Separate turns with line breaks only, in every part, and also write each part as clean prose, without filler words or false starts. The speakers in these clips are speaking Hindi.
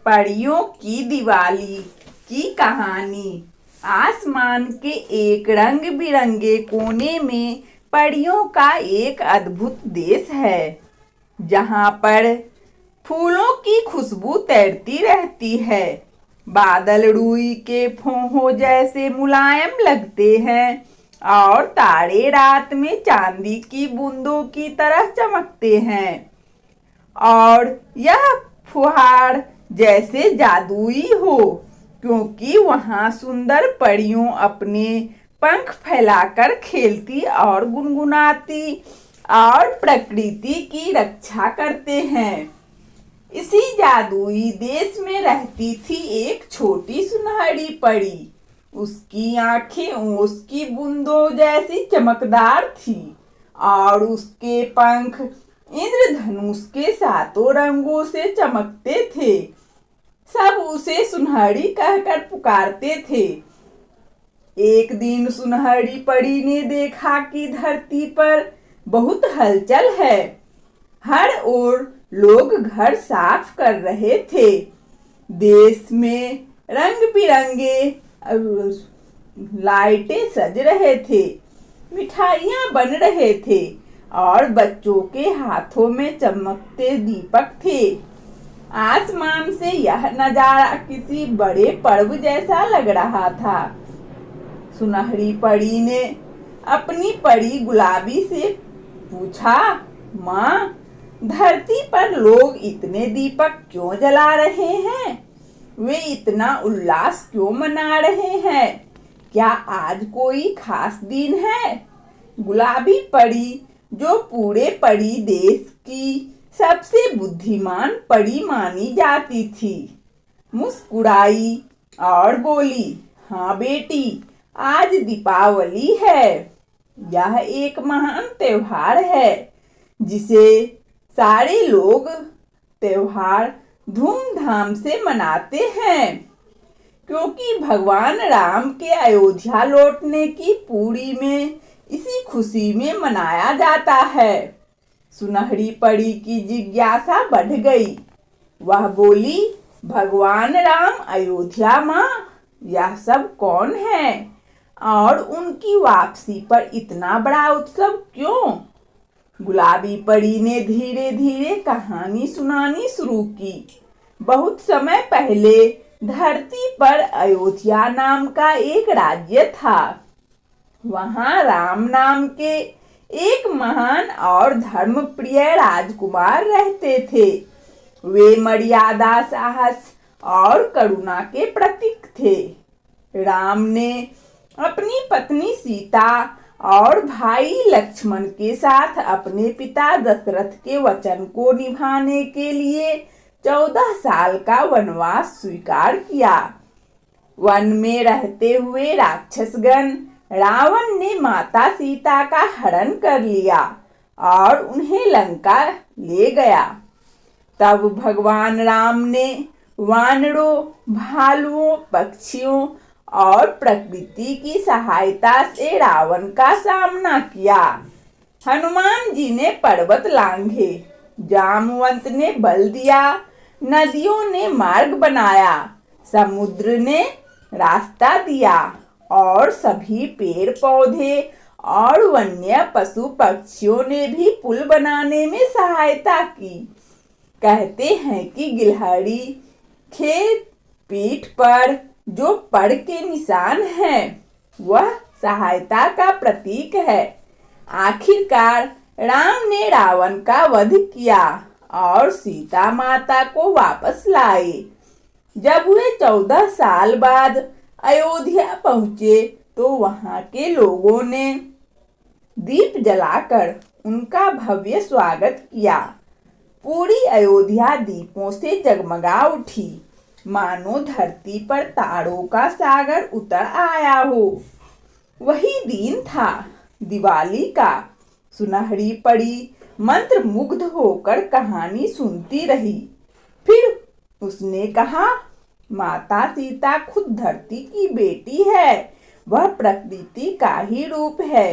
परियों की दिवाली की कहानी। आसमान के एक रंग बिरंगे कोने में परियों का एक अद्भुत देश है, जहाँ पर फूलों की खुशबू तैरती रहती है। बादल रुई के फोहों जैसे मुलायम लगते हैं और तारे रात में चांदी की बूंदों की तरह चमकते हैं। और यह फुहार जैसे जादुई हो, क्योंकि वहाँ सुंदर परियों अपने पंख फैलाकर खेलती और गुनगुनाती और प्रकृति की रक्षा करते हैं। इसी जादुई देश में रहती थी एक छोटी सुनहरी परी। उसकी आंखें ओस की बूंदों जैसी चमकदार थी और उसके पंख इंद्रधनुष के सातों रंगों से चमकते थे। सब उसे सुनहरी कहकर पुकारते थे। एक दिन सुनहरी परी ने देखा कि धरती पर बहुत हलचल है। हर ओर लोग घर साफ कर रहे थे। देश में रंग बिरंगे लाइटें सज रहे थे, मिठाइयाँ बन रहे थे और बच्चों के हाथों में चमकते दीपक थे। आसमान से यह नजारा किसी बड़े पर्व जैसा लग रहा था। सुनहरी परी ने अपनी परी गुलाबी से पूछा, माँ, धरती पर लोग इतने दीपक क्यों जला रहे हैं? वे इतना उल्लास क्यों मना रहे हैं? क्या आज कोई खास दिन है? गुलाबी परी, जो पूरे परी देश की सबसे बुद्धिमान परी मानी जाती थी, मुस्कुराई और बोली, हाँ बेटी, आज दीपावली है। यह एक महान त्योहार है जिसे सारे लोग त्योहार धूमधाम से मनाते हैं, क्योंकि भगवान राम के अयोध्या लौटने की पूरी में इसी खुशी में मनाया जाता है। सुनहरी परी की जिज्ञासा बढ़ गई। वह बोली, भगवान राम अयोध्या माँ, यह सब कौन है और उनकी वापसी पर इतना बड़ा उत्सव क्यों? गुलाबी परी ने धीरे धीरे कहानी सुनानी शुरू की। बहुत समय पहले धरती पर अयोध्या नाम का एक राज्य था। वहाँ राम नाम के एक महान और धर्मप्रिय राजकुमार रहते थे। वे मर्यादा, साहस और करुणा के प्रतीक थे। राम ने अपनी पत्नी सीता और भाई लक्ष्मण के साथ अपने पिता दशरथ के वचन को निभाने के लिए 14 साल का वनवास स्वीकार किया। वन में रहते हुए राक्षसगण रावण ने माता सीता का हरण कर लिया और उन्हें लंका ले गया। तब भगवान राम ने वानरों, भालुओं, पक्षियों और प्रकृति की सहायता से रावण का सामना किया। हनुमान जी ने पर्वत लांघे, जामवंत ने बल दिया, नदियों ने मार्ग बनाया, समुद्र ने रास्ता दिया और सभी पेड़ पौधे और वन्य पशु पक्षियों ने भी पुल बनाने में सहायता की। कहते हैं कि गिलहरी खेत पीठ पर जो पड़ के निशान है, वह सहायता का प्रतीक है। आखिरकार राम ने रावण का वध किया और सीता माता को वापस लाए। जब वे 14 साल बाद अयोध्या पहुंचे तो वहां के लोगों ने दीप जलाकर उनका भव्य स्वागत किया। पूरी अयोध्या दीपों से जगमगा उठी, मानो धरती पर तारों का सागर उतर आया हो। वही दिन था दिवाली का। सुनहरी परी मंत्रमुग्ध होकर कहानी सुनती रही। फिर उसने कहा, माता सीता खुद धरती की बेटी है, वह प्रकृति का ही रूप है।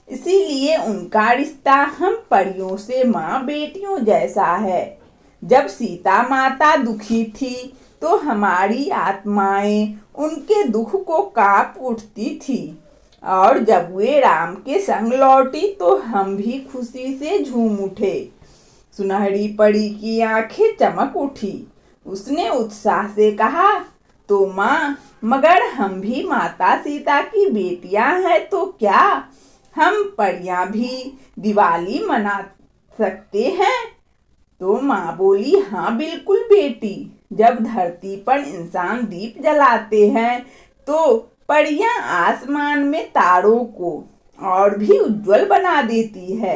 इसीलिए उनका रिश्ता हम परियों से माँ बेटियों जैसा है। जब सीता माता दुखी थी तो हमारी आत्माएं उनके दुख को कांप उठती थी। और जब वे राम के संग लौटी तो हम भी खुशी से झूम उठे। सुनहरी परी की आंखें चमक उठी। उसने उत्साह से कहा, तो माँ, मगर हम भी माता सीता की बेटियां हैं तो क्या हम परियां भी दिवाली मना सकते हैं? तो माँ बोली, हाँ बिल्कुल बेटी। जब धरती पर इंसान दीप जलाते हैं तो परियां आसमान में तारों को और भी उज्जवल बना देती है।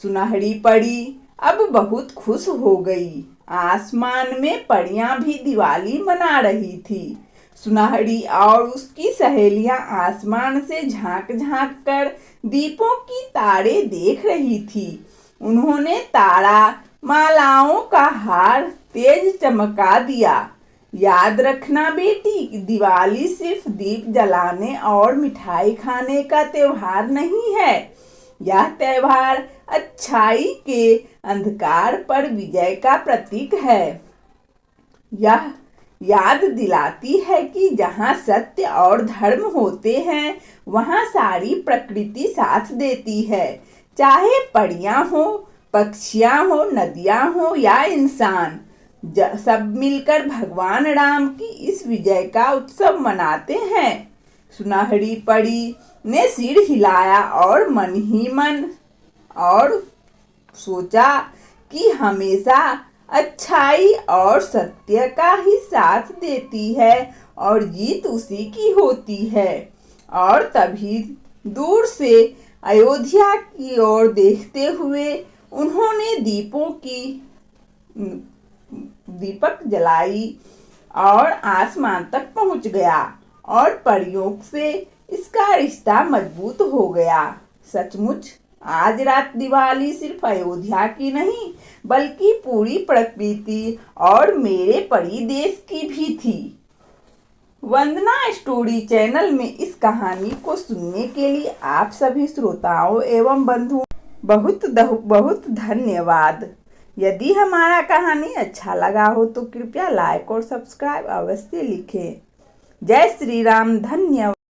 सुनहरी परी अब बहुत खुश हो गई। आसमान में परियां भी दिवाली मना रही थी। सुनहरी और उसकी सहेलियां आसमान से झांक झांक कर दीपों की तारे देख रही थी। उन्होंने तारा मालाओं का हार तेज चमका दिया। याद रखना बेटी, दिवाली सिर्फ दीप जलाने और मिठाई खाने का त्योहार नहीं है। यह त्योहार अच्छाई के अंधकार पर विजय का प्रतीक है। यह याद दिलाती है कि जहाँ सत्य और धर्म होते हैं वहाँ सारी प्रकृति साथ देती है। चाहे परियां हो, पक्षियां हो, नदियां हो या इंसान, सब मिलकर भगवान राम की इस विजय का उत्सव मनाते हैं। सुनहरी परी ने सिर हिलाया और मन ही मन और सोचा कि हमेशा अच्छाई और सत्य का ही साथ देती है और जीत उसी की होती है। और तभी दूर से अयोध्या की ओर देखते हुए उन्होंने दीपक जलाई और आसमान तक पहुंच गया और परियों से इसका रिश्ता मजबूत हो गया। सचमुच आज रात दिवाली सिर्फ अयोध्या की नहीं बल्कि पूरी प्रकृति और मेरे परी देश की भी थी। वंदना स्टोरी चैनल में इस कहानी को सुनने के लिए आप सभी श्रोताओं एवं बंधुओं बहुत बहुत धन्यवाद। यदि हमारा कहानी अच्छा लगा हो तो कृपया लाइक और सब्सक्राइब अवश्य लिखें। जय श्री राम। धन्यवाद।